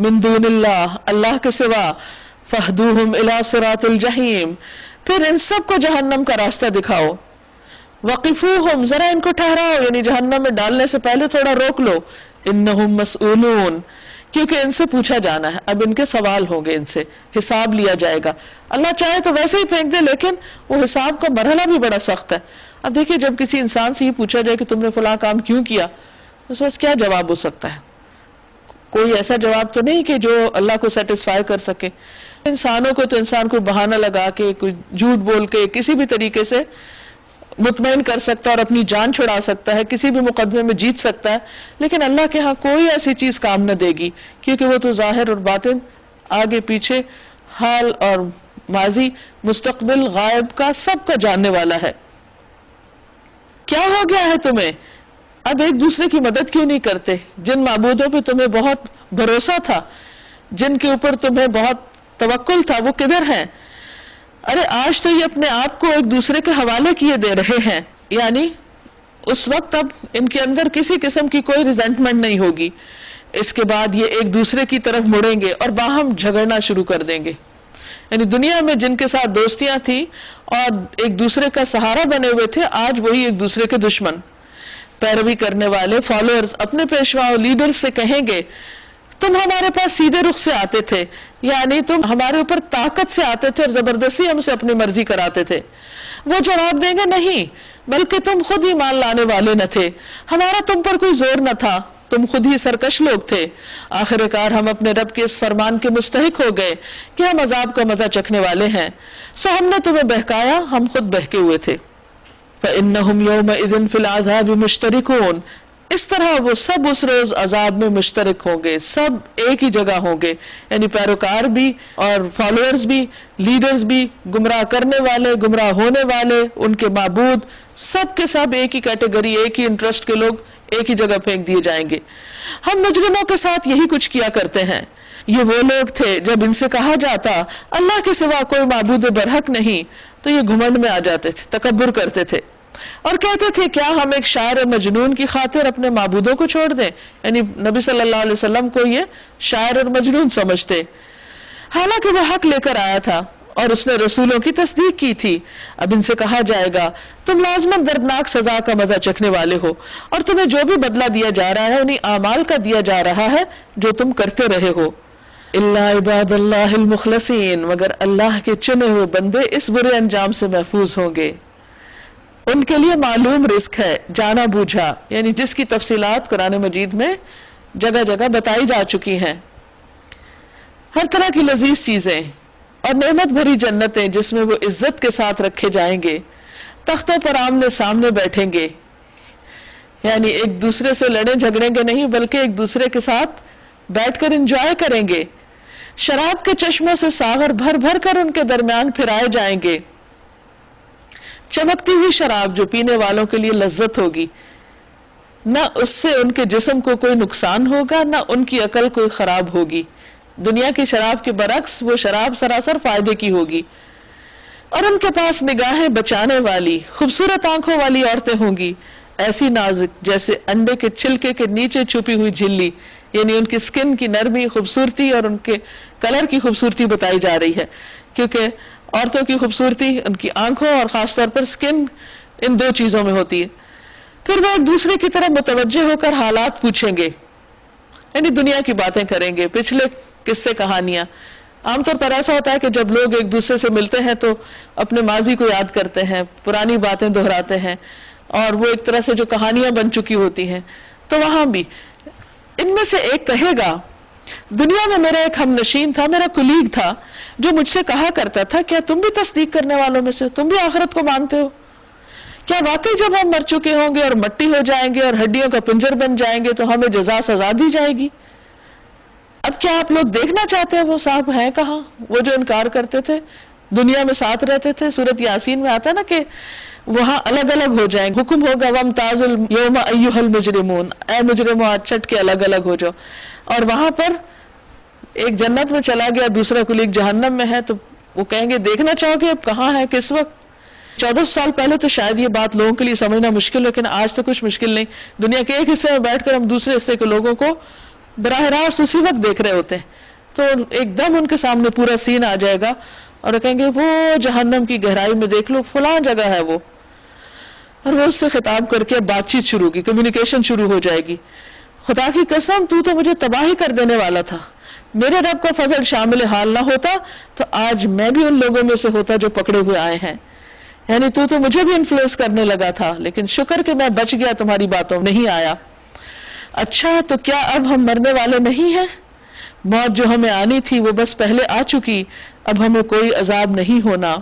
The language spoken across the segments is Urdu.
من دون اللہ، اللہ کے سوا، فہدوہم الی صراط الجحیم، پھر ان سب کو جہنم کا راستہ دکھاؤ، وقفوہم، ذرا ان کو ٹھہراؤ، یعنی جہنم میں ڈالنے سے پہلے تھوڑا روک لو، انہم مسئولون، کیونکہ ان سے پوچھا جانا ہے، اب ان کے سوال ہوں گے، ان سے حساب لیا جائے گا۔ اللہ چاہے تو ویسے ہی پھینک دے، لیکن وہ حساب کا مرحلہ بھی بڑا سخت ہے۔ اب دیکھیے جب کسی انسان سے یہ پوچھا جائے کہ تم نے فلاں کام کیوں کیا، اس وقت کیا جواب ہو سکتا ہے؟ کوئی ایسا جواب تو نہیں کہ جو اللہ کو سیٹسفائی کر سکے۔ انسانوں کو تو انسان کو بہانہ لگا کے، کوئی جھوٹ بول کے، کسی بھی طریقے سے مطمئن کر سکتا ہے اور اپنی جان چھڑا سکتا ہے، کسی بھی مقدمے میں جیت سکتا ہے، لیکن اللہ کے ہاں کوئی ایسی چیز کام نہ دے گی، کیونکہ وہ تو ظاہر اور باطن، آگے پیچھے، حال اور ماضی، مستقبل، غائب کا سب کا جاننے والا ہے۔ کیا ہو گیا ہے تمہیں؟ اب ایک دوسرے کی مدد کیوں نہیں کرتے؟ جن معبودوں پہ تمہیں بہت بھروسہ تھا، جن کے اوپر تمہیں بہت توکل تھا، وہ کدھر ہیں؟ ارے آج تو یہ اپنے آپ کو ایک دوسرے کے حوالے کیے دے رہے ہیں، یعنی اس وقت اب ان کے اندر کسی قسم کی کوئی ریزنٹمنٹ نہیں ہوگی، اس کے بعد یہ ایک دوسرے کی طرف مڑیں گے اور باہم جھگڑنا شروع کر دیں گے۔ یعنی دنیا میں جن کے ساتھ دوستیاں تھیں اور ایک دوسرے کا سہارا بنے ہوئے تھے، آج وہی ایک دوسرے کے دشمن۔ پیروی کرنے والے فالوورز اپنے پیشواؤں لیڈر سے کہیں گے تم ہمارے پاس سیدھے رخ سے آتے تھے، یعنی تم ہمارے اوپر طاقت سے آتے تھے اور زبردستی ہم سے اپنی مرضی کراتے تھے۔ وہ جواب دیں گے نہیں، بلکہ تم خود ہی مان لانے والے نہ تھے، ہمارا تم پر کوئی زور نہ تھا، تم خود ہی سرکش لوگ تھے۔ آخر کار ہم اپنے رب کے اس فرمان کے مستحق ہو گئے کہ ہم عذاب کا مزہ چکھنے والے ہیں، سو ہم نے تمہیں بہکایا، ہم خود بہکے ہوئے تھے۔ فَإِنَّهُمْ يَوْمَئِذٍ فِي الْعَذَابِ مُشْتَرِكُونَ، اس طرح وہ سب اس روز عذاب میں مشترک ہوں گے، سب ایک ہی جگہ ہوں گے، یعنی پیروکار بھی اور فالوورز بھی، لیڈرز بھی، گمراہ کرنے والے، گمراہ ہونے والے، ان کے معبود، سب کے سب ایک ہی کیٹیگری، ایک ہی انٹرسٹ کے لوگ ایک ہی جگہ پھینک دیے جائیں گے۔ ہم مجرموں کے ساتھ یہی کچھ کیا کرتے ہیں۔ یہ وہ لوگ تھے جب ان سے کہا جاتا اللہ کے سوا کوئی معبود برحق نہیں تو یہ گھمنڈ میں آ جاتے تھے، تکبر کرتے تھے اور کہتے تھے کیا ہم ایک شاعر مجنون کی خاطر اپنے معبودوں کو چھوڑ دیں؟ یعنی نبی صلی اللہ علیہ وسلم کو یہ شاعر اور مجنون سمجھتے، حالانکہ وہ حق لے کر آیا تھا اور اس نے رسولوں کی تصدیق کی تھی۔ اب ان سے کہا جائے گا تم لازماً دردناک سزا کا مزہ چکھنے والے ہو، اور تمہیں جو بھی بدلہ دیا جا رہا ہے انہیں اعمال کا دیا جا رہا ہے جو تم کرتے رہے ہو۔ الا عباد اللہ المخلصین، مگر اللہ کے چنے ہوئے بندے اس برے انجام سے محفوظ ہوں گے۔ ان کے لیے معلوم رزق ہے، جانا بوجھا، یعنی جس کی تفصیلات قرآن مجید میں جگہ جگہ بتائی جا چکی ہیں، ہر طرح کی لذیذ چیزیں اور نعمت بھری جنتیں جس میں وہ عزت کے ساتھ رکھے جائیں گے، تختوں پر آمنے سامنے بیٹھیں گے، یعنی ایک دوسرے سے لڑیں جھگڑیں گے نہیں بلکہ ایک دوسرے کے ساتھ بیٹھ کر انجوائے کریں گے۔ شراب کے چشموں سے ساغر بھر بھر کر ان کے درمیان پھرائے جائیں گے، چمکتی ہوئی شراب جو پینے والوں کے لیے لذت ہوگی، نہ اس سے ان کے جسم کو کوئی نقصان ہوگا، نہ ان کی عقل کوئی خراب ہوگی۔ دنیا کی شراب کے برعکس وہ شراب سراسر فائدے کی ہوگی۔ اور ان کے پاس نگاہیں بچانے والی خوبصورت آنکھوں والی عورتیں ہوں گی، ایسی نازک جیسے انڈے کے چھلکے کے نیچے چھپی ہوئی جھلی، یعنی ان کی سکن کی نرمی، خوبصورتی اور ان کے کلر کی خوبصورتی بتائی جا رہی ہے، کیونکہ عورتوں کی خوبصورتی ان کی آنکھوں اور خاص طور پر سکن، ان دو چیزوں میں ہوتی ہے۔ پھر وہ ایک دوسرے کی طرف متوجہ ہو کر حالات پوچھیں گے، یعنی دنیا کی باتیں کریں گے، پچھلے قصے کہانیاں۔ عام طور پر ایسا ہوتا ہے کہ جب لوگ ایک دوسرے سے ملتے ہیں تو اپنے ماضی کو یاد کرتے ہیں، پرانی باتیں دہراتے ہیں، اور وہ ایک طرح سے جو کہانیاں بن چکی ہوتی ہیں۔ تو وہاں بھی ان میں سے ایک کہے گا دنیا میں میرا ایک ہم نشین تھا، میرا کلیگ تھا، جو مجھ سے کہا کرتا تھا کیا تم بھی تصدیق کرنے والوں میں سے، تم بھی آخرت کو مانتے ہو؟ کیا واقعی جب ہم مر چکے ہوں گے اور مٹی ہو جائیں گے اور ہڈیوں کا پنجر بن جائیں گے تو ہمیں جزا سزا دی جائے گی؟ اب کیا آپ لوگ دیکھنا چاہتے ہیں وہ صاحب ہیں کہاں، وہ جو انکار کرتے تھے، دنیا میں ساتھ رہتے تھے؟ سورۃ یاسین میں آتا ہے نا کہ وہاں الگ الگ ہو جائیں، حکم ہوگا وَامْتَازُوا الْيَوْمَ أَيُّهَا الْمُجْرِمُونَ، اے مجرموں آج چٹ کے الگ الگ ہو جاؤ۔ اور وہاں پر ایک جنت میں چلا گیا، دوسرا کلیگ جہنم میں ہے، تو وہ کہیں گے دیکھنا چاہو گے اب کہاں ہے، کس وقت؟ 14 سال پہلے تو شاید یہ بات لوگوں کے لیے سمجھنا مشکل، لیکن آج تو کچھ مشکل نہیں، دنیا کے ایک حصے میں بیٹھ کر ہم دوسرے حصے کے لوگوں کو براہ راست اسی وقت دیکھ رہے ہوتے ہیں، تو ایک دم ان کے سامنے پورا سین آ جائے گا اور کہیں گے وہ جہنم کی گہرائی میں دیکھ لو فلاں جگہ ہے وہ، اور وہ اس سے خطاب کر کے بات چیت شروع کی، کمیونیکیشن شروع ہو جائے گی. خدا کی قسم تو مجھے تباہی کر دینے والا تھا، میرے رب کا فضل شامل حال نہ ہوتا تو آج میں بھی ان لوگوں میں سے ہوتا جو پکڑے ہوئے آئے ہیں. یعنی تو مجھے بھی انفلوئنس کرنے لگا تھا، لیکن شکر کہ میں بچ گیا، تمہاری باتوں نہیں آیا. اچھا تو کیا اب ہم مرنے والے نہیں ہیں؟ موت جو ہمیں آنی تھی وہ بس پہلے آ چکی، اب ہمیں کوئی عذاب نہیں ہونا.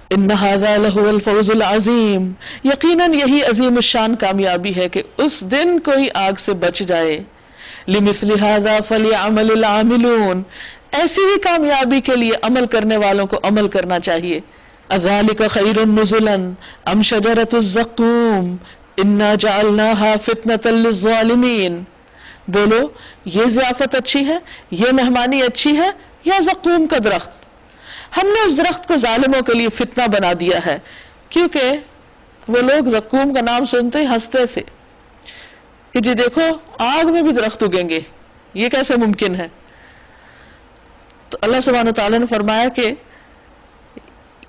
ان ھذا لہو الفوز العظیم، یقیناً یہی عظیم الشان کامیابی ہے کہ اس دن کوئی آگ سے بچ جائے. لمثل ھذا فلیعمل العاملون، ایسی ہی کامیابی کے لیے عمل کرنے والوں کو عمل کرنا چاہیے. اذالک خیر نزلا ام شجرۃ الزقوم انا جعلناها فتنۃ للظالمین، بولو یہ ضیافت اچھی ہے، یہ مہمانی اچھی ہے یا زقوم کا درخت؟ ہم نے اس درخت کو ظالموں کے لیے فتنہ بنا دیا ہے. کیونکہ وہ لوگ زقوم کا نام سنتے ہی ہنستے تھے کہ جی دیکھو آگ میں بھی درخت اگیں گے، یہ کیسے ممکن ہے؟ تو اللہ سبحانہ وتعالیٰ نے فرمایا کہ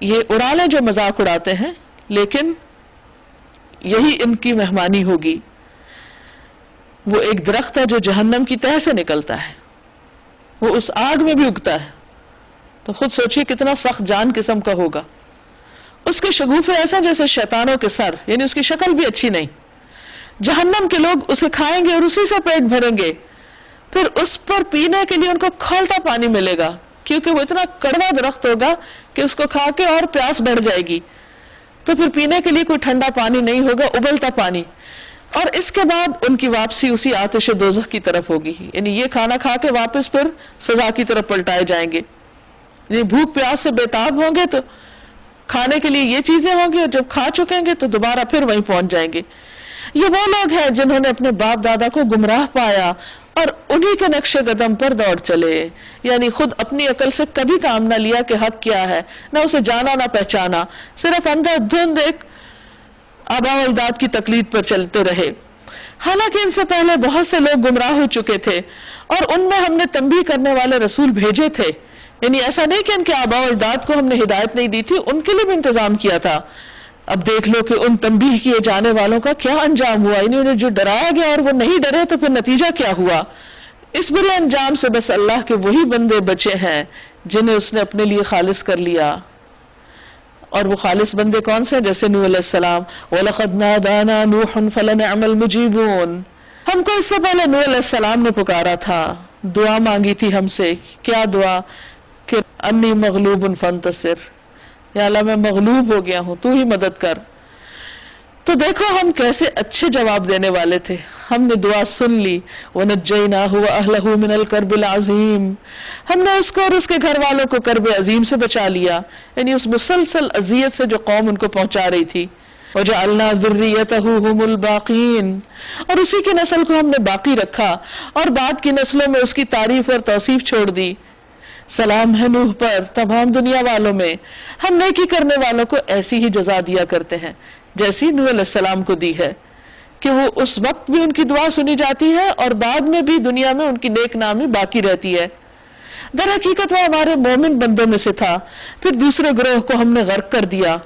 یہ اڑالے جو مذاق اڑاتے ہیں، لیکن یہی ان کی مہمانی ہوگی. وہ ایک درخت ہے جو جہنم کی تہہ سے نکلتا ہے، وہ اس آگ میں بھی اگتا ہے، تو خود سوچئے کتنا سخت جان قسم کا ہوگا. اس کے شگوفے ایسا جیسے شیطانوں کے سر، یعنی اس کی شکل بھی اچھی نہیں. جہنم کے لوگ اسے کھائیں گے اور اسی سے پیٹ بھریں گے، پھر اس پر پینے کے لیے ان کو کھولتا پانی ملے گا، کیونکہ وہ اتنا کڑوا درخت ہوگا کہ اس کو کھا کے اور پیاس بڑھ جائے گی. تو پھر پینے کے لیے کوئی ٹھنڈا پانی نہیں ہوگا، ابلتا پانی. اور اس کے بعد ان کی واپسی اسی آتش دوزخ کی طرف ہوگی، یعنی یہ کھانا کھا کے واپس پھر سزا کی طرف پلٹائے جائیں گے. یعنی بھوک پیاس سے بےتاب ہوں گے تو کھانے کے لیے یہ چیزیں ہوں گی، اور جب کھا چکیں گے تو دوبارہ پھر وہیں پہنچ جائیں گے. یہ وہ لوگ ہیں جنہوں نے اپنے باپ دادا کو گمراہ پایا اور انہی کے نقش قدم پر دوڑ چلے، یعنی خود اپنی عقل سے کبھی کام نہ لیا کہ حق کیا ہے، نہ اسے جانا نہ پہچانا، صرف اندھا دھند ایک آباء و اجداد کی تقلید پر چلتے رہے. حالانکہ ان سے پہلے بہت سے لوگ گمراہ ہو چکے تھے اور ان میں ہم نے تنبیہ کرنے والے رسول بھیجے تھے. یعنی ایسا نہیں کہ ان کے آباء و اجداد کو ہم نے ہدایت نہیں دی تھی، ان کے لیے بھی انتظام کیا تھا. اب دیکھ لو کہ ان تنبیہ کیے جانے والوں کا کیا انجام ہوا. انہیں جو ڈرایا گیا اور وہ نہیں ڈرے تو پھر نتیجہ کیا ہوا. اس برے انجام سے بس اللہ کے وہی بندے بچے ہیں جنہیں اس نے اپنے لیے خالص کر لیا. اور وہ خالص بندے کون سے؟ جیسے نوح علیہ السلام، وَلَقَدْ نَادَانَا نُوحٌ فَلَنِعْمَ الْمُجِيبُونَ. ہم کو اس سے پہلے نوح علیہ السلام نے پکارا تھا، دعا مانگی تھی ہم سے. کیا دعا؟ کہ انی مغلوب فانتصر، یا اللہ میں مغلوب ہو گیا ہوں، تو ہی مدد کر. تو دیکھو ہم کیسے اچھے جواب دینے والے تھے. ہم نے دعا سن لی. وَنَجَّيْنَاهُ وَأَهْلَهُ مِنَ الْكَرْبِ الْعَظِيمِ، ہم نے اس کو اور اس کے گھر والوں کو کرب عظیم سے بچا لیا، یعنی اس مسلسل اذیت سے جو قوم ان کو پہنچا رہی تھی. وَجَعَلْنَا ذُرِّيَّتَهُ هُمُ الْبَاقِينَ، اور اسی کی نسل کو ہم نے باقی رکھا اور بعد کی نسلوں میں اس کی تعریف اور توصیف چھوڑ دی. سلام ہے نوح پر تمام دنیا والوں میں، ہم نیکی کرنے والوں کو ایسی ہی جزا دیا کرتے ہیں جیسی نوح علیہ السلام کو دی ہے، کہ وہ اس وقت بھی ان کی دعا سنی جاتی ہے اور بعد میں بھی دنیا میں ان کی نیک نامی باقی رہتی ہے. در حقیقت وہ ہمارے مومن بندوں میں سے تھا، پھر دوسرے گروہ کو ہم نے غرق کر دیا،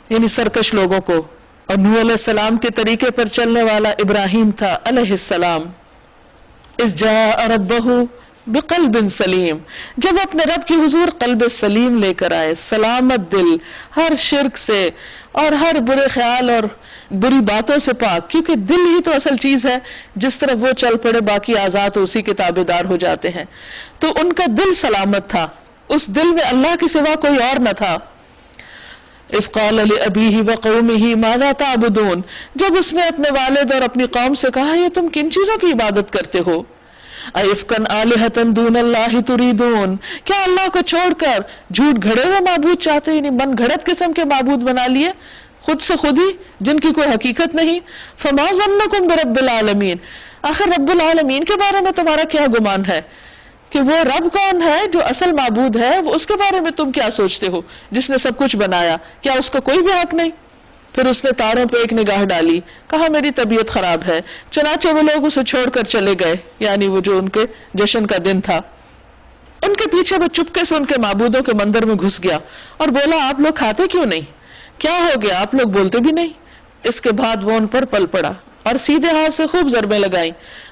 یعنی سرکش لوگوں کو. اور نوح علیہ السلام کے طریقے پر چلنے والا ابراہیم تھا علیہ السلام. اذ جاء ربہ بقلب سلیم، جب اپنے رب کی حضور قلب سلیم لے کر آئے، سلامت دل، ہر شرک سے اور ہر برے خیال اور بری باتوں سے پاک، کیونکہ دل ہی تو اصل چیز ہے، جس طرف وہ چل پڑے باقی اعضاء تو اسی کے تابع دار ہو جاتے ہیں. تو ان کا دل سلامت تھا، اس دل میں اللہ کے سوا کوئی اور نہ تھا. اذ قال لأبیہ وقومہ ماذا تعبدون، جب اس نے اپنے والد اور اپنی قوم سے کہا یہ تم کن چیزوں کی عبادت کرتے ہو. ایفکن آلہۃ دون اللہ تریدون، کیا اللہ کو چھوڑ کر جھوٹ گھڑے ہوئے معبود چاہتے، یعنی من گھڑت قسم کے معبود بنا لیے خود سے خود ہی، جن کی کوئی حقیقت نہیں. فما ظنکم برب العالمین، آخر رب العالمین کے بارے میں تمہارا کیا گمان ہے کہ وہ رب کون ہے جو اصل معبود ہے، وہ اس کے بارے میں تم کیا سوچتے ہو جس نے سب کچھ بنایا؟ کیا اس کا کوئی بھی حق نہیں؟ پھر اس نے تاروں پہ ایک نگاہ ڈالی، کہا میری طبیعت خراب ہے، چنانچہ وہ لوگ اسے چھوڑ کر چلے گئے، یعنی وہ جو ان کے جشن کا دن تھا۔ ان کے پیچھے وہ چپکے سے ان کے معبودوں کے مندر میں گھس گیا اور بولا آپ لوگ کھاتے کیوں نہیں؟ کیا ہو گیا، آپ لوگ بولتے بھی نہیں؟ اس کے بعد وہ ان پر پل پڑا اور سیدھے ہاتھ سے خوب ضربیں لگائیں۔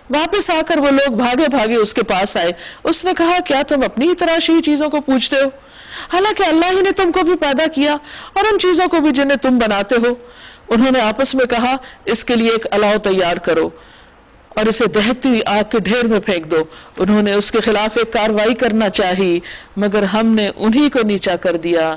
واپس آ کر وہ لوگ بھاگے بھاگے اس کے پاس آئے۔ اس نے کہا کیا تم اپنی ہی تراشی ہوئی چیزوں کو پوجتے ہو، حالانکہ اللہ ہی نے تم کو بھی پیدا کیا اور ان چیزوں کو بھی جنہیں تم بناتے ہو۔ انہوں نے آپس میں کہا اس کے لیے ایک الاؤ تیار کرو اور اسے دہتی ہوئی آگ کے ڈھیر میں پھینک دو۔ انہوں نے اس کے خلاف ایک کارروائی کرنا چاہی مگر ہم نے انہی کو نیچا کر دیا۔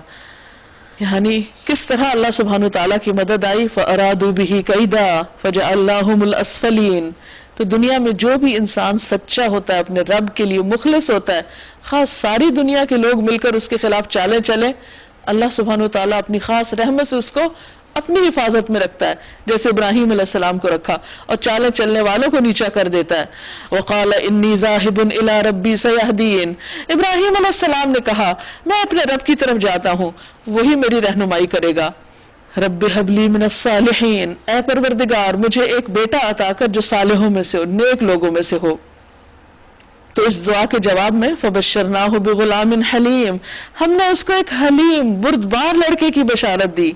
یعنی کس طرح اللہ سبحانہ تعالیٰ کی مدد آئی، فَأَرَادُوا بِهِ كَيْدًا فَجَعَلْنَاهُمُ الْأَسْفَلِينَ۔ تو دنیا میں جو بھی انسان سچا ہوتا ہے، اپنے رب کے لیے مخلص ہوتا ہے، خاص ساری دنیا کے لوگ مل کر اس کے خلاف چالیں چلیں، اللہ سبحانہ تعالیٰ اپنی خاص رحمت سے اس کو اپنی حفاظت میں رکھتا ہے، جیسے ابراہیم علیہ السلام کو رکھا، اور چالیں چلنے والوں کو نیچا کر دیتا ہے۔ وَقَالَ إِنِّي ذَاهِبٌ إِلَىٰ رَبِّي سَيَهْدِينِ۔ ابراہیم علیہ السلام نے کہا میں اپنے رب کی طرف جاتا ہوں، وہی میری رہنمائی کرے گا۔ رب هب لي من الصالحین، اے پروردگار مجھے ایک بیٹا عطا کر جو صالحوں میں سے ہو، نیک لوگوں میں سے ہو۔ تو اس دعا کے جواب میں فبشرناہ بغلام حلیم، ہم نے اس کو ایک حلیم بردبار لڑکے کی بشارت دی،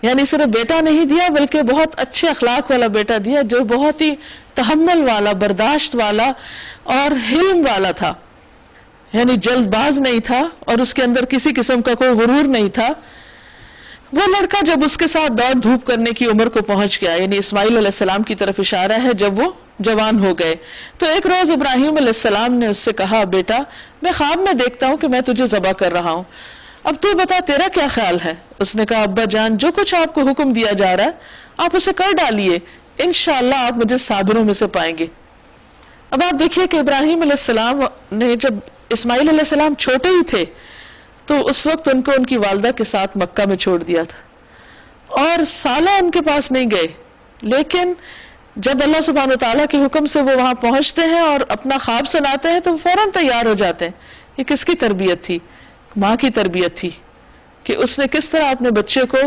یعنی صرف بیٹا نہیں دیا بلکہ بہت اچھے اخلاق والا بیٹا دیا جو بہت ہی تحمل والا، برداشت والا اور حلم والا تھا، یعنی جلد باز نہیں تھا اور اس کے اندر کسی قسم کا کوئی غرور نہیں تھا۔ وہ لڑکا جب اس کے ساتھ دوڑ دھوپ کرنے کی عمر کو پہنچ گیا، یعنی اسماعیل علیہ السلام کی طرف اشارہ ہے، جب وہ جوان ہو گئے تو ایک روز ابراہیم علیہ السلام نے اس سے کہا بیٹا میں خواب میں دیکھتا ہوں کہ میں تجھے ذبح کر رہا ہوں، اب تو بتا تیرا کیا خیال ہے؟ اس نے کہا ابا جان جو کچھ آپ کو حکم دیا جا رہا ہے آپ اسے کر ڈالیے، انشاءاللہ آپ مجھے صابروں میں سے پائیں گے۔ اب آپ دیکھیے کہ ابراہیم علیہ السلام نے جب اسماعیل علیہ السلام چھوٹے ہی تھے تو اس وقت ان کو ان کی والدہ کے ساتھ مکہ میں چھوڑ دیا تھا اور سالہ ان کے پاس نہیں گئے، لیکن جب اللہ سبحانہ وتعالیٰ کے حکم سے وہ وہاں پہنچتے ہیں اور اپنا خواب سناتے ہیں تو فوراً تیار ہو جاتے ہیں۔ یہ کس کی تربیت تھی؟ ماں کی تربیت تھی کہ اس نے کس طرح اپنے بچے کو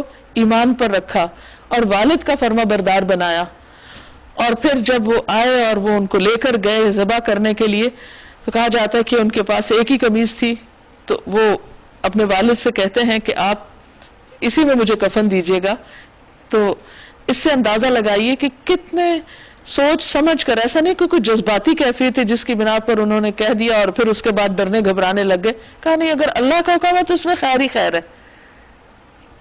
ایمان پر رکھا اور والد کا فرما بردار بنایا، اور پھر جب وہ آئے اور وہ ان کو لے کر گئے ذبح کرنے کے لیے تو کہا جاتا ہے کہ ان کے پاس ایک ہی قمیض تھی، تو وہ اپنے والد سے کہتے ہیں کہ آپ اسی میں مجھے کفن دیجیے گا۔ تو اس سے اندازہ لگائیے کہ کتنے سوچ سمجھ کر، ایسا نہیں کہ کوئی جذباتی کیفیت تھی جس کی بنا پر انہوں نے کہہ دیا اور پھر اس کے بعد ڈرنے گھبرانے لگ گئے، کہا نہیں اگر اللہ کا حکم ہے تو اس میں خیر ہی خیر ہے۔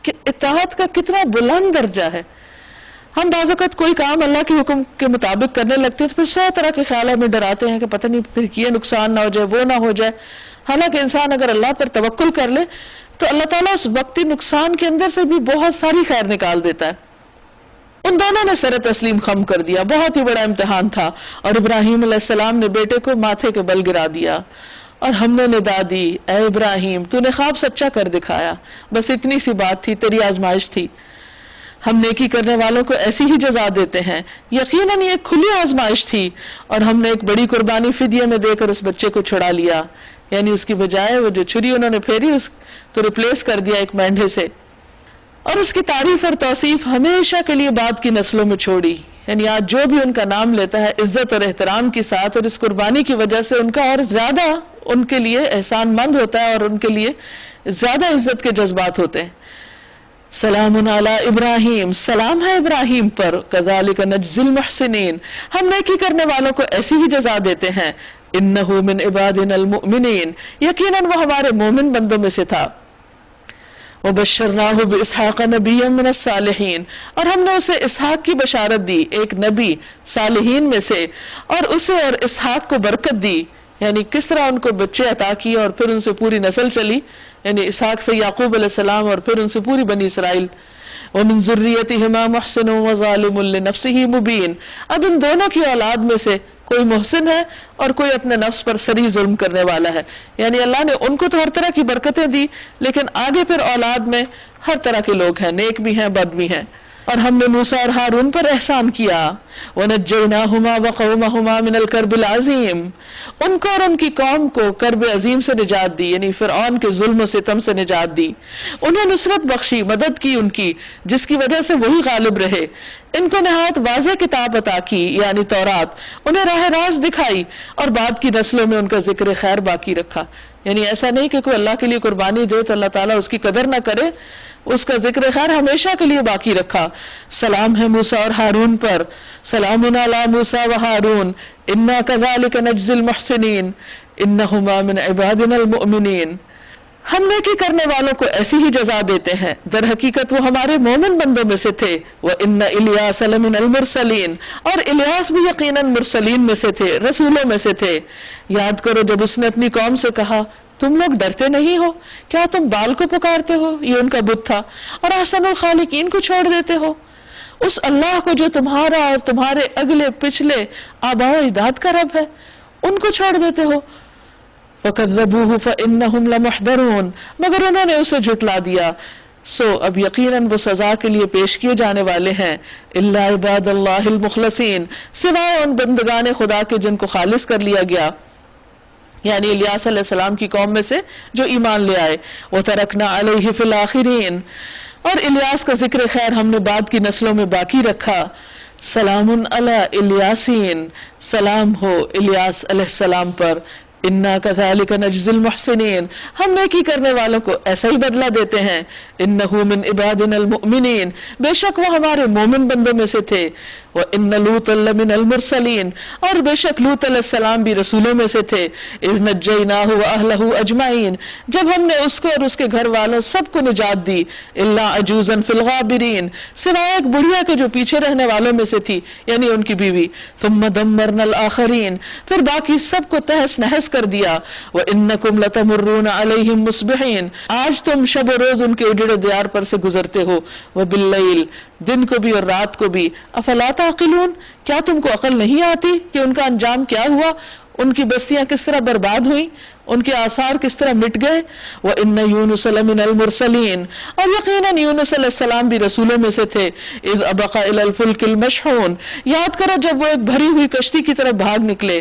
کہ اطاعت کا کتنا بلند درجہ ہے۔ ہم بعض اوقات کوئی کام اللہ کے حکم کے مطابق کرنے لگتے ہیں تو پھر 100 طرح کے خیال ہمیں ڈراتے ہیں کہ پتہ نہیں پھر یہ نقصان نہ ہو جائے، وہ نہ ہو جائے۔ حالانکہ انسان اگر اللہ پر توکل کر لے تو اللہ تعالیٰ اس وقتی نقصان کے اندر سے بھی بہت ساری خیر نکال دیتا ہے۔ ان دونوں نے سر تسلیم خم کر دیا، بہت ہی بڑا امتحان تھا، اور ابراہیم علیہ السلام نے بیٹے کو ماتھے کے بل گرا دیا اور ہم نے ندا دی اے ابراہیم تو نے خواب سچا کر دکھایا، بس اتنی سی بات تھی، تیری آزمائش تھی، ہم نیکی کرنے والوں کو ایسی ہی جزا دیتے ہیں۔ یقیناً یہ ایک کھلی آزمائش تھی اور ہم نے ایک بڑی قربانی فدیے میں دے کر اس بچے کو چھڑا لیا، یعنی اس کی بجائے وہ جو چھری انہوں نے پھیری اس کو ریپلیس کر دیا ایک مینڈھے سے، اور اس کی تعریف اور توصیف ہمیشہ کے لیے بعد کی نسلوں میں چھوڑی، یعنی آج جو بھی ان کا نام لیتا ہے عزت اور احترام کے ساتھ، اور اس قربانی کی وجہ سے ان کا اور زیادہ ان کے لیے احسان مند ہوتا ہے اور ان کے لیے زیادہ عزت کے جذبات ہوتے ہیں۔ سلام علی ابراہیم، سلام ہے ابراہیم پر، کذالک نجزی المحسنین، ہم نیکی کرنے والوں کو ایسی ہی جزا دیتے ہیں، انہ من عبادنا المؤمنین، یقیناً وہ ہمارے مومن بندوں میں سے تھا۔ وبشرناہ باسحاق نبیا من الصالحین، اور ہم نے اسے اسحاق کی بشارت دی، ایک نبی صالحین میں سے، اور اسے اور اسحاق کو برکت دی، یعنی کس طرح ان کو بچے عطا کیے اور پھر ان سے پوری نسل چلی، یعنی اسحاق سے یعقوب علیہ السلام اور پھر ان سے پوری بنی اسرائیل۔ ومن ذریتہما محسن وظالم لنفسہ مبین، اب ان دونوں کی اولاد میں سے کوئی محسن ہے اور کوئی اپنے نفس پر سری ظلم کرنے والا ہے، یعنی اللہ نے ان کو تو ہر طرح کی برکتیں دی لیکن آگے پھر اولاد میں ہر طرح کے لوگ ہیں، نیک بھی ہیں بد بھی ہیں۔ اور ہم نے موسیٰ اور ہارون پر احسان کیا، وَنَجَّيْنَاهُمَا وَقَوْمَهُمَا مِنَ الْكَرْبِ الْعَظِيمِ، ان کو اور ان کی قوم کو کرب عظیم سے نجات دی، یعنی فرعون کے ظلم و ستم سے نجات دی، انہیں نصرت بخشی، مدد کی ان کی، جس کی وجہ سے وہی غالب رہے، ان کو نہایت واضح کتاب عطا کی یعنی تورات، انہیں راہ راست دکھائی، اور بعد کی نسلوں میں ان کا ذکر خیر باقی رکھا۔ یعنی ایسا نہیں کہ کوئی اللہ کے لیے قربانی دے تو اللہ تعالیٰ اس کی قدر نہ کرے، اس کا ذکر خیر ہمیشہ کے لیے باقی رکھا۔ سلام ہے موسیٰ اور ہارون پر، سلام علی موسیٰ و ہارون انا کذالک نجزی المحسنین انہما من عبادنا المؤمنین، ہم نیکی کرنے والوں کو ایسی ہی جزا دیتے ہیں، در حقیقت وہ ہمارے مومن بندوں میں سے تھے۔ وَإِنَّ إِلْيَاسَ لَمِنَ الْمُرْسَلِينَ، اور الیاس بھی یقیناً مرسلین میں سے تھے، رسولوں میں سے تھے۔ یاد کرو جب اس نے اپنی قوم سے کہا تم لوگ ڈرتے نہیں ہو، کیا تم بال کو پکارتے ہو، یہ ان کا بت تھا، اور احسن الخالقین کو چھوڑ دیتے ہو، اس اللہ کو جو تمہارا اور تمہارے اگلے پچھلے آباء و اجداد کا رب ہے، ان کو چھوڑ دیتے ہو۔ فَكَذَّبُوهُ فَإِنَّهُمْ لَمُحْضَرُونَ، مگر انہوں نے اسے جھٹلا دیا، سو اب یقیناً وہ سزا کے لیے پیش کیے جانے والے ہیں۔ إِلَّا عِبَادَ اللَّهِ الْمُخْلَصِينَ، سوائے ان بندگان خدا کے جن کو خالص کر لیا گیا، یعنی الیاس علیہ السلام کی قوم میں سے جو ایمان لے آئے۔ وَتَرَكْنَا عَلَيْهِ فِي الْآخِرِينَ، اور الیاس کا ذکر خیر ہم نے بعد کی نسلوں میں باقی رکھا۔ سلام علی الیاسین، سلام ہو الیاس علیہ السلام پر۔ انا کذالک نجزی المحسنین، ہم نیکی کرنے والوں کو ایسا ہی بدلہ دیتے ہیں۔ انہ من عبادنا المؤمنین، بے شک وہ ہمارے مومن بندوں میں سے تھے۔ وان لوطا لمن المرسلین، اور بے شک لوط علیہ السلام بھی رسولوں میں سے تھے۔ اذ نجیناہ واہلہ اجمعین، جب ہم نے اس کو اور اس کے گھر والوں سب کو نجات دی۔ الا عجوزا فی الغابرین، سوائے ایک بڑھیا کے جو پیچھے رہنے والوں میں سے تھی، یعنی ان کی بیوی۔ ثم دمرنا الآخرین، پھر باقی سب کو تہس نہس کر دیا۔ وانکم لتمرون علیہم مصبحین، آج تم شب و روز ان کے اجڑے دیار پر سے گزرتے ہو۔ وباللیل، دن کو بھی اور رات کو بھی۔ افلا تعقلون، کیا تم کو عقل نہیں آتی کہ ان کا انجام کیا ہوا، ان کی بستیاں کس طرح برباد ہوئیں، ان کے آثار کس طرح مٹ گئے۔ وَإِنَّ يُونُسَ لَمِنَ الْمُرْسَلِينَ، اور یقیناً یونس علیہ السلام بھی رسولوں میں سے تھے۔ اِذْ أَبَقَ إِلَى الْفُلْكِ الْمَشْحُونَ، یاد کرو جب وہ ایک بھری ہوئی کشتی کی طرف بھاگ نکلے۔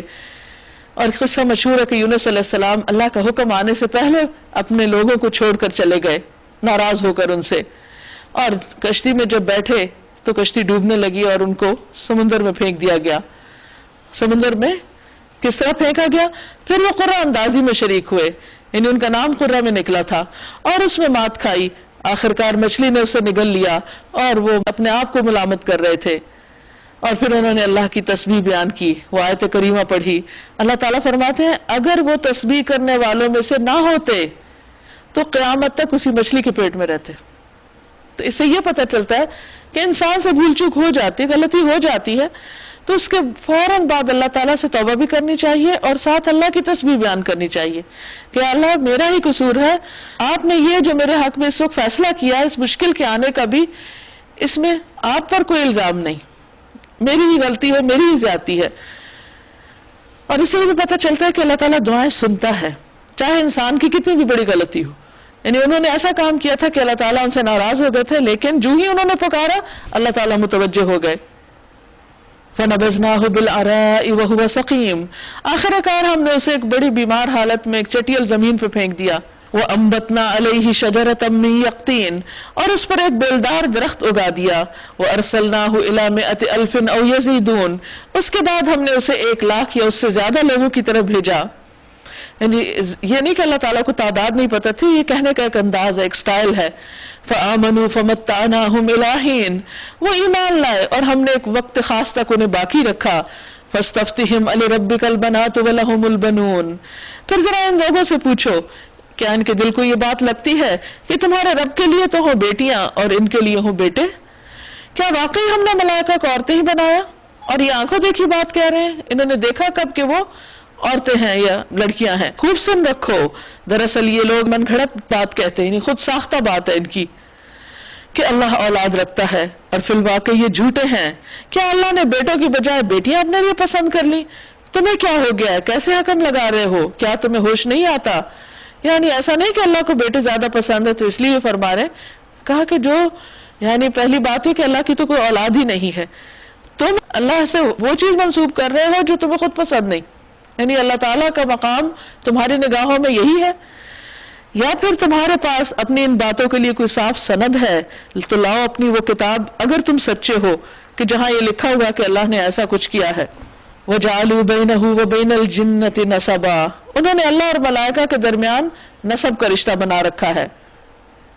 اور قصہ مشہور ہے کہ یونس علیہ السلام اللہ کا حکم آنے سے پہلے اپنے لوگوں کو چھوڑ کر چلے گئے، ناراض ہو کر ان سے، اور کشتی میں جب بیٹھے تو کشتی ڈوبنے لگی اور ان کو سمندر میں پھینک دیا گیا۔ سمندر میں کس طرح پھینکا گیا؟ پھر وہ قرہ اندازی میں شریک ہوئے، یعنی ان کا نام قرہ میں نکلا تھا، اور اس میں مات کھائی، آخرکار مچھلی نے اسے نگل لیا، اور وہ اپنے آپ کو ملامت کر رہے تھے۔ اور پھر انہوں نے اللہ کی تسبیح بیان کی، وہ آیت کریمہ پڑھی۔ اللہ تعالیٰ فرماتے ہیں اگر وہ تسبیح کرنے والوں میں سے نہ ہوتے تو قیامت تک اسی مچھلی کے پیٹ میں رہتے۔ تو اس سے یہ پتہ چلتا ہے کہ انسان سے بھول چوک ہو جاتی ہے، غلطی ہو جاتی ہے، تو اس کے فوراً بعد اللہ تعالیٰ سے توبہ بھی کرنی چاہیے، اور ساتھ اللہ کی تسبیح بیان کرنی چاہیے کہ اللہ میرا ہی قصور ہے، آپ نے یہ جو میرے حق میں اس وقت فیصلہ کیا، اس مشکل کے آنے کا بھی، اس میں آپ پر کوئی الزام نہیں، میری ہی غلطی ہے، میری ہی زیادتی ہے۔ اور اس سے بھی پتہ چلتا ہے کہ اللہ تعالیٰ دعائیں سنتا ہے، چاہے انسان کی کتنی بھی بڑی غلطی ہو۔ یعنی انہوں نے ایسا کام کیا تھا کہ اللہ تعالیٰ ان سے ناراض ہو گئے تھے، لیکن جو ہی انہوں نے پکارا اللہ تعالیٰ متوجہ ہو گئے۔ فَنَبَذْنَاهُ بِالْعَرَاءِ وَهُوَ سَقِيمٌ، آخر کار ہم نے اسے ایک بڑی بیمار حالت میں ایک چٹیل زمین پہ پھینک دیا۔ وَأَنبَتْنَا عَلَيْهِ شَجَرَةً مِّن يَقْطِينٍ، اور اس پر ایک بیلدار درخت اگا دیا۔ وَأَرْسَلْنَاهُ إِلَى 100,000 أَوْ يَزِيدُونَ، اس کے بعد ہم نے اسے 1,00,000 یا اس سے زیادہ لوگوں کی طرف بھیجا۔ یعنی یہ نہیں کہ اللہ تعالیٰ کو تعداد نہیں پتہ تھی، یہ کہنے کا ایک انداز ہے، ایک سٹائل ہے۔ فَآمَنُوا فَمَتَّعْنَاهُمْ إِلَىٰ حِينٍ، وہ ایمان لائے اور ہم نے ایک وقت خاص تک انہیں باقی رکھا۔ فَاسْتَفْتِهِمْ أَلِرَبِّكَ الْبَنَاتُ وَلَهُمُ الْبَنُونَ، پھر ذرا ان لوگوں سے پوچھو کیا ان کے دل کو یہ بات لگتی ہے کہ تمہارے رب کے لیے تو ہوں بیٹیاں اور ان کے لیے ہوں بیٹے؟ کیا واقعی ہم نے ملائکہ کو عورتیں ہی بنایا؟ اور یہ آنکھوں دیکھی بات کہہ رہے ہیں، انہوں نے دیکھا کب کہ وہ عورتیں ہیں یا لڑکیاں ہیں؟ خوب سن رکھو، دراصل یہ لوگ من گھڑت بات کہتے ہیں، خود ساختہ بات ہے ان کی کہ اللہ اولاد رکھتا ہے، اور فی الواقع یہ جھوٹے ہیں۔ کیا اللہ نے بیٹوں کی بجائے بیٹیاں اپنے لیے پسند کر لی؟ تمہیں کیا ہو گیا ہے؟ کیسے حکم لگا رہے ہو؟ کیا تمہیں ہوش نہیں آتا؟ یعنی ایسا نہیں کہ اللہ کو بیٹے زیادہ پسند ہے تو اس لیے فرما رہے ہیں، کہا کہ جو یعنی پہلی بات ہے کہ اللہ کی تو کوئی اولاد ہی نہیں ہے، تم اللہ سے وہ چیز منسوب کر رہے ہو جو تمہیں خود پسند نہیں، یعنی اللہ تعالیٰ کا مقام تمہاری نگاہوں میں یہی ہے، یا پھر تمہارے پاس اپنی ان باتوں کے لیے کوئی صاف سند ہے تو لاؤ اپنی وہ کتاب اگر تم سچے ہو کہ جہاں یہ لکھا ہوا کہ اللہ نے ایسا کچھ کیا ہے۔ وَجَعَلُوا بَيْنَهُ وَبَيْنَ الْجِنَّةِ نَسَبًا، انہوں نے اللہ اور ملائکہ کے درمیان نسب کا رشتہ بنا رکھا ہے،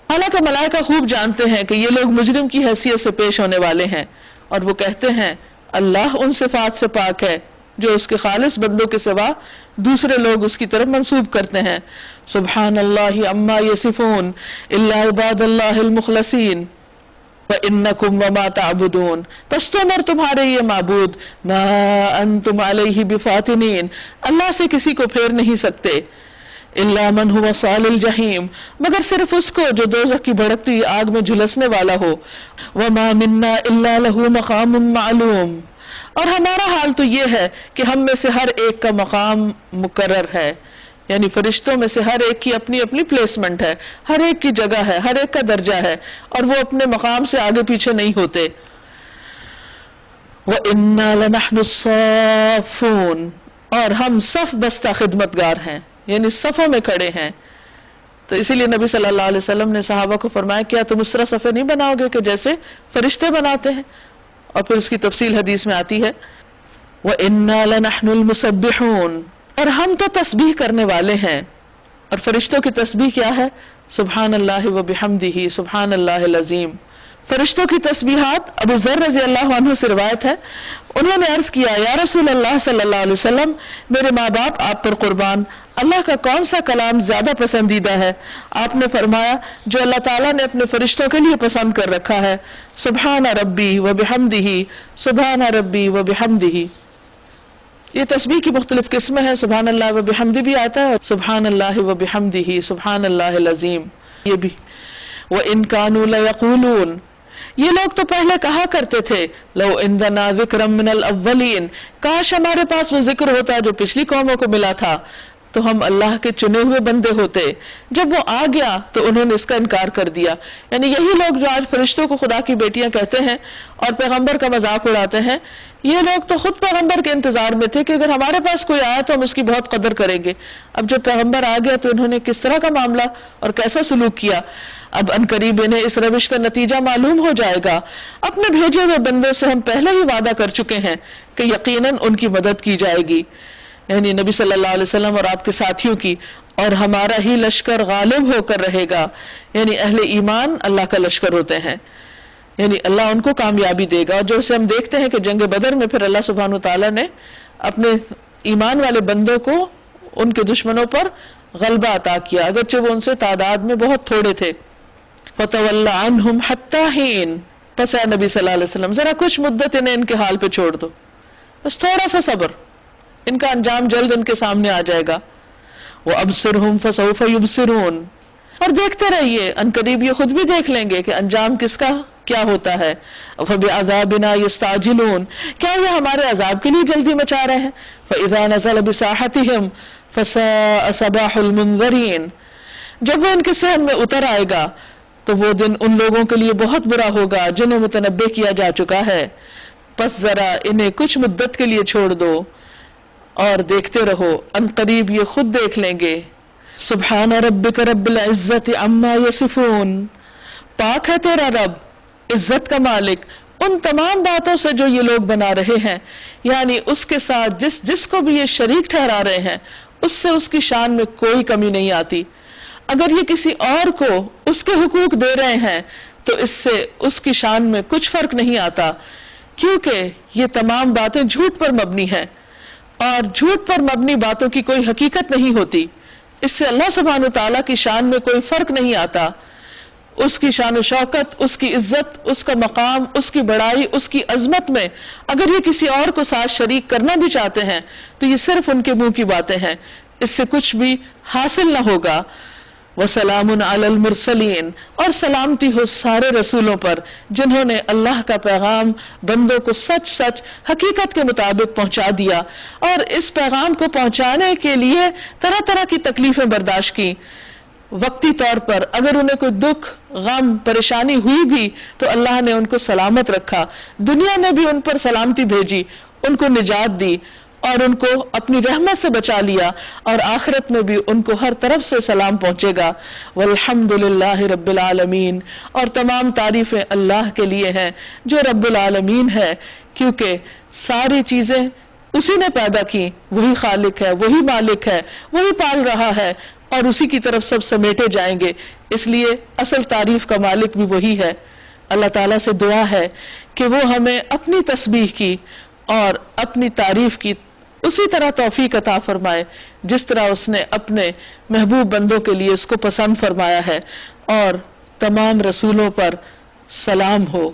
حالانکہ ملائکہ خوب جانتے ہیں کہ یہ لوگ مجرم کی حیثیت سے پیش ہونے والے ہیں، اور وہ کہتے ہیں اللہ ان صفات سے پاک ہے جو اس کے خالص بندوں کے سوا دوسرے لوگ اس کی طرف منسوب کرتے ہیں۔ سبحان اللہ عما یصفون الا عباد اللہ المخلصین وَإِنَّكُمْ وَمَا تَعْبُدُونَ، پس تم اور تمہارے یہ معبود مَا أَنْتُمْ عَلَيْهِ بِفَاتِنِينَ، اللہ سے کسی کو پھیر نہیں سکتے، إِلَّا مَنْ هُوَ صَالِ الْجَحِيمِ، مگر صرف اس کو جو دوزخ کی بھڑکتی آگ میں جھلسنے والا ہو، وَمَا مِنَّا إِلَّا لَهُ مَقَامٌ مَعْلُومٌ، اور ہمارا حال تو یہ ہے کہ ہم میں سے ہر ایک کا مقام مقرر ہے، یعنی فرشتوں میں سے ہر ایک کی اپنی اپنی پلیسمنٹ ہے، ہر ایک کی جگہ ہے، ہر ایک کا درجہ ہے، اور وہ اپنے مقام سے آگے پیچھے نہیں ہوتے۔ وَإِنَّا لَنَحْنُ الصَّافُونَ، اور ہم صف بستہ خدمتگار ہیں، یعنی صفوں میں کھڑے ہیں۔ تو اسی لیے نبی صلی اللہ علیہ وسلم نے صحابہ کو فرمایا کیا تم اس طرح صفے نہیں بناؤ گے کہ جیسے فرشتے بناتے ہیں، اور پھر اس کی تفصیل حدیث میں آتی ہے وَإِنَّا لَنَحْنُ الْمُسَبِّحُونَ، اور ہم تو تسبیح کرنے والے ہیں، اور فرشتوں کی تسبیح کیا ہے؟ سبحان اللہ وبحمدہ سبحان اللہ العظیم۔ فرشتوں کی تسبیحات ابو ذر رضی اللہ عنہ سے روایت ہے، انہوں نے عرض کیا یا رسول اللہ صلی اللہ علیہ وسلم، میرے ماں باپ آپ پر قربان، اللہ کا کون سا کلام زیادہ پسندیدہ ہے؟ آپ نے فرمایا جو اللہ تعالیٰ نے اپنے فرشتوں کے لیے پسند کر رکھا ہے، سبحان ربی وبحمدہ سبحان ربی وبحمدہ۔ یہ تسبیح کی مختلف قسمیں ہیں، سبحان اللہ وبحمدہ بھی آتا ہے، اور سبحان اللہ وبحمدہ سبحان اللہ العظیم یہ بھی۔ وَإِن كَانُوا لَيَقُولُونَ، یہ لوگ تو پہلے کہا کرتے تھے لو عندنا ذکر من الاولین، کاش ہمارے پاس وہ ذکر ہوتا جو پچھلی قوموں کو ملا تھا تو ہم اللہ کے چنے ہوئے بندے ہوتے، جب وہ آ گیا تو انہوں نے اس کا انکار کر دیا۔ یعنی یہی لوگ جو آج فرشتوں کو خدا کی بیٹیاں کہتے ہیں اور پیغمبر کا مذاق اڑاتے ہیں، یہ لوگ تو خود پیغمبر کے انتظار میں تھے کہ اگر ہمارے پاس کوئی آیا تو ہم اس کی بہت قدر کریں گے۔ اب جب پیغمبر آ گیا تو انہوں نے کس طرح کا معاملہ اور کیسا سلوک کیا، اب ان قریب انہیں اس روش کا نتیجہ معلوم ہو جائے گا۔ اپنے بھیجے ہوئے بندوں سے ہم پہلے ہی وعدہ کر چکے ہیں کہ یقیناً ان کی مدد کی جائے گی، یعنی نبی صلی اللہ علیہ وسلم اور آپ کے ساتھیوں کی، اور ہمارا ہی لشکر غالب ہو کر رہے گا، یعنی اہل ایمان اللہ کا لشکر ہوتے ہیں، یعنی اللہ ان کو کامیابی دے گا۔ اور جو اسے ہم دیکھتے ہیں کہ جنگ بدر میں پھر اللہ سبحانہ وتعالیٰ نے اپنے ایمان والے بندوں کو ان کے دشمنوں پر غلبہ عطا کیا، اگرچہ وہ ان سے تعداد میں بہت تھوڑے تھے۔ فَتَوَلَّ عَنْهُمْ حَتَّى حِينٍ، پس اے نبی صلی اللہ علیہ وسلم ذرا کچھ مدت انہیں ان کے حال پہ چھوڑ دو، بس تھوڑا سا صبر، ان کا انجام جلد ان کے سامنے آ جائے گا۔ وَأَبْصِرْهُمْ فَسَوْفَ يُبْصِرُونَ، اور دیکھتے رہیے ان قریب یہ خود بھی دیکھ لیں گے کہ انجام کس کا کیا ہوتا ہے۔ فَبِعَذَابِنَا يَسْتَعْجِلُونَ، کیا یہ ہمارے عذاب کے لیے جلدی مچا رہے ہیں؟ فَإِذَا نَزَلَ بِسَاحَتِهِمْ فَسَاءَ صَبَاحُ الْمُنذَرِينَ، جب وہ ان کے صحن میں اتر آئے گا تو وہ دن ان لوگوں کے لیے بہت برا ہوگا جنہیں متنبہ کیا جا چکا ہے۔ پس ذرا انہیں کچھ مدت کے لیے چھوڑ دو اور دیکھتے رہو، ان قریب یہ خود دیکھ لیں گے۔ سبحان ربک رب العزت عما یصفون، پاک ہے تیرا رب عزت کا مالک ان تمام باتوں سے جو یہ لوگ بنا رہے ہیں، یعنی اس کے ساتھ جس کو بھی یہ شریک ٹھہرا رہے ہیں اس سے اس کی شان میں کوئی کمی نہیں آتی۔ اگر یہ کسی اور کو اس کے حقوق دے رہے ہیں تو اس سے اس کی شان میں کچھ فرق نہیں آتا، کیونکہ یہ تمام باتیں جھوٹ پر مبنی ہیں، اور جھوٹ پر مبنی باتوں کی کوئی حقیقت نہیں ہوتی۔ اس سے اللہ سبحانہ وتعالیٰ کی شان میں کوئی فرق نہیں آتا، اس کی شان و شوکت، اس کی عزت، اس کا مقام، اس کی بڑائی، اس کی عظمت میں اگر یہ کسی اور کو ساتھ شریک کرنا بھی چاہتے ہیں تو یہ صرف ان کے منہ کی باتیں ہیں، اس سے کچھ بھی حاصل نہ ہوگا۔ وَسَلَامٌ عَلَى الْمُرْسَلِينَ، اور سلامتی ہو سارے رسولوں پر جنہوں نے اللہ کا پیغام بندوں کو سچ حقیقت کے مطابق پہنچا دیا، اور اس پیغام کو پہنچانے کے لیے طرح طرح کی تکلیفیں برداشت کی۔ وقتی طور پر اگر انہیں کوئی دکھ غم پریشانی ہوئی بھی تو اللہ نے ان کو سلامت رکھا، دنیا میں بھی ان پر سلامتی بھیجی، ان کو نجات دی اور ان کو اپنی رحمت سے بچا لیا، اور آخرت میں بھی ان کو ہر طرف سے سلام پہنچے گا۔ والحمد للہ رب العالمین، اور تمام تعریفیں اللہ کے لیے ہیں جو رب العالمین ہے، کیونکہ ساری چیزیں اسی نے پیدا کی، وہی خالق ہے، وہی مالک ہے، وہی پال رہا ہے، اور اسی کی طرف سب سمیٹے جائیں گے، اس لیے اصل تعریف کا مالک بھی وہی ہے۔ اللہ تعالیٰ سے دعا ہے کہ وہ ہمیں اپنی تسبیح کی اور اپنی تعریف کی اسی طرح توفیق عطا فرمائے جس طرح اس نے اپنے محبوب بندوں کے لیے اس کو پسند فرمایا ہے، اور تمام رسولوں پر سلام ہو۔